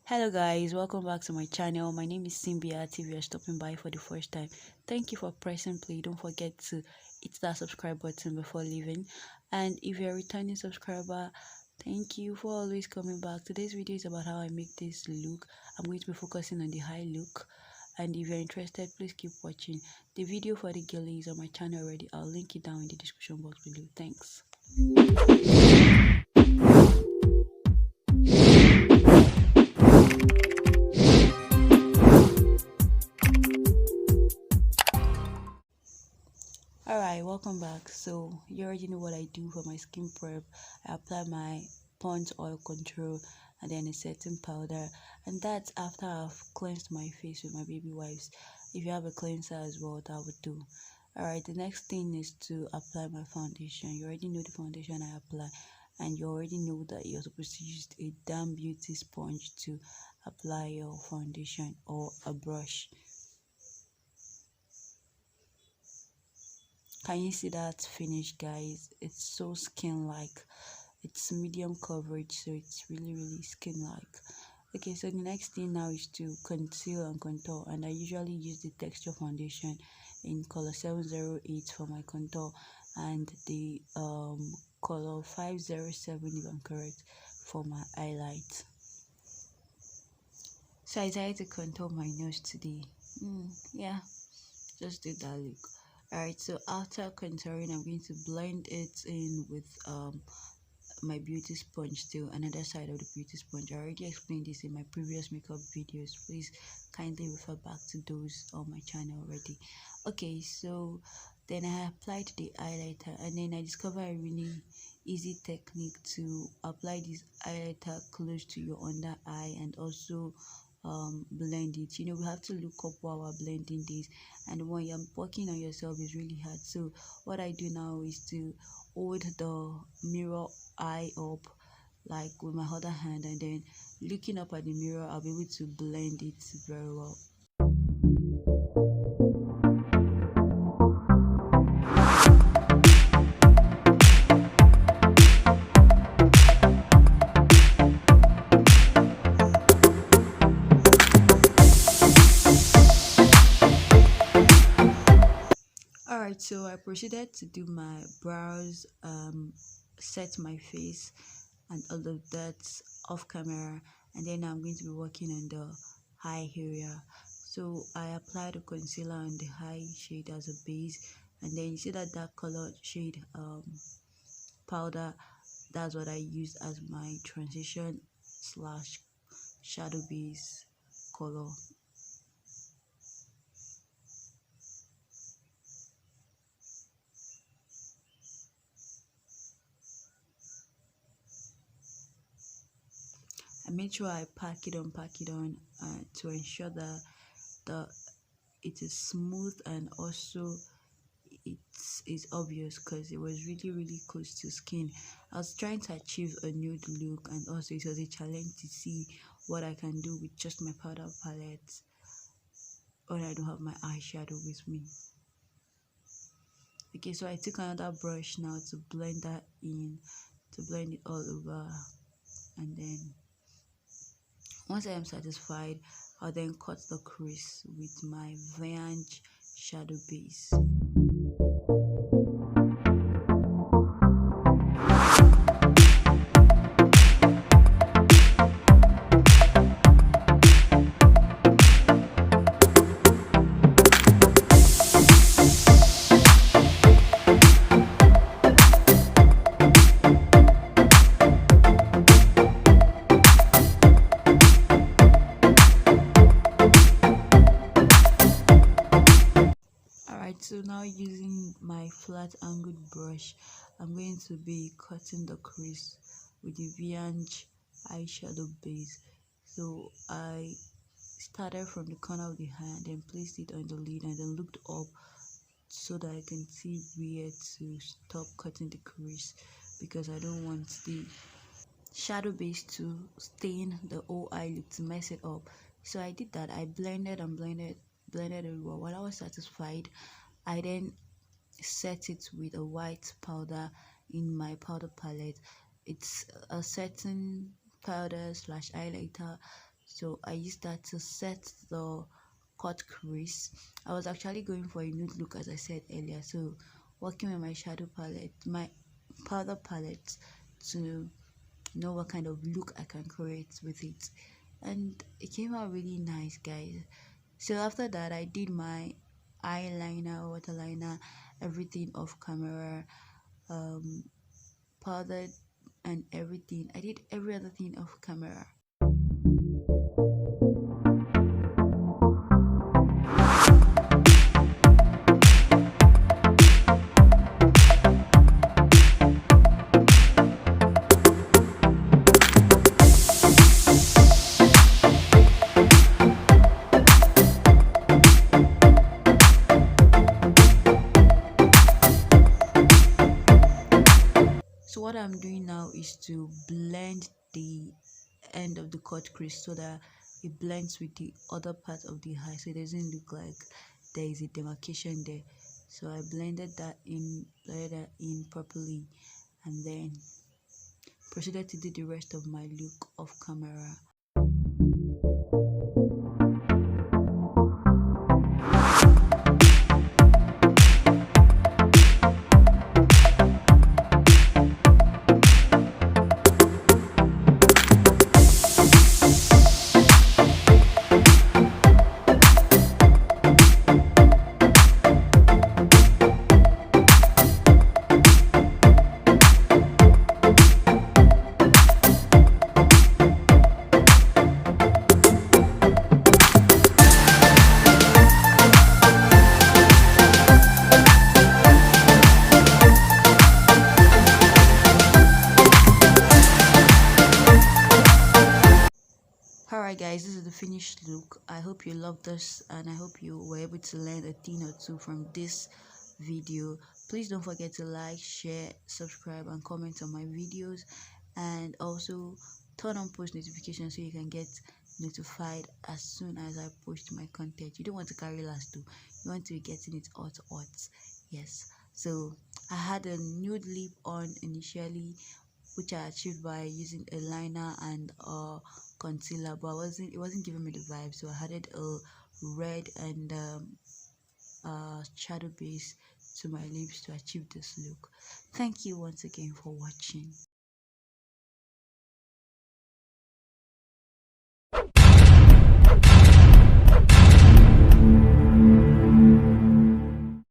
Hello guys, welcome back to my channel. My name is Simbiat. If you are stopping by for the first time, thank you for pressing play. Don't forget to hit that subscribe button before leaving. And if you're a returning subscriber, thank you for always coming back. Today's video is about how I make this look. I'm going to be focusing on the high look. And if you're interested, please keep watching. The video for the girly is on my channel already. I'll link it down in the description box below. Thanks. Alright, welcome back. So you already know what I do for my skin prep. I apply my Pond's oil control and then a setting powder, and that's after I've cleansed my face with my baby wipes. If you have a cleanser as well, that would do. Alright, the next thing is to apply my foundation. You already know the foundation I apply, and you already know that you're supposed to use a damn beauty sponge to apply your foundation, or a brush. Can you see that finish, guys? It's so skin like. It's medium coverage, so it's really skin like. Okay, so the next thing now is to conceal and contour, and I usually use the texture foundation in color 708 for my contour, and the color 507, if I'm correct, for my highlight. So I decided to contour my nose today. Yeah, just do that look. Alright, so after contouring, I'm going to blend it in with my beauty sponge, still another side of the beauty sponge. I already explained this in my previous makeup videos. Please kindly refer back to those on my channel already. Okay, so then I applied the highlighter, and then I discovered a really easy technique to apply this highlighter close to your under eye and also blend it. We have to look up while we're blending this, and when you're working on yourself, it's really hard. So what I do now is to hold the mirror eye up like with my other hand, and then looking up at the mirror, I'll be able to blend it very well. Alright, so I proceeded to do my brows, set my face and all of that off camera, and then I'm going to be working on the eye area. So I applied a concealer on the high shade as a base, and then you see that dark color shade powder, that's what I use as my transition slash shadow base color. I made sure I pack it on to ensure that it is smooth, and also it is obvious because it was really close to skin. I was trying to achieve a nude look, and also it was a challenge to see what I can do with just my powder palette when I don't have my eyeshadow with me. Okay, so I took another brush now to blend that in, to blend it all over, and then once I am satisfied, I'll then cut the crease with my Vange shadow base. So now, using my flat angled brush, I'm going to be cutting the crease with the Vange eyeshadow base. So I started from the corner of the hand and placed it on the lid, and then looked up so that I can see where to stop cutting the crease, because I don't want the shadow base to stain the whole eye look, to mess it up. So I did that. I blended it well. While I was satisfied, I then set it with a white powder in my powder palette. It's a setting powder slash highlighter So I used that to set the cut crease. I was actually going for a nude look, as I said earlier, so working with my shadow palette, my powder palette, to know what kind of look I can create with it, and it came out really nice, guys. So after that, I did my eyeliner, waterliner, everything off camera, um powdered and everything. I did every other thing off camera. So what I'm doing now is to blend the end of the cut crease so that it blends with the other part of the eye, so it doesn't look like there is a demarcation there. So I blended that in properly, and then proceeded to do the rest of my look off camera. Alright guys, this is the finished look. I hope you loved this, and I hope you were able to learn a thing or two from this video. Please don't forget to like, share, subscribe and comment on my videos, and also turn on post notifications so you can get notified as soon as I post my content. You don't want to carry last too. You want to be getting it hot. Yes. So I had a nude lip on initially, which I achieved by using a liner and concealer, but it wasn't giving me the vibe, so I added a red and shadow base to my lips to achieve this look. Thank you once again for watching.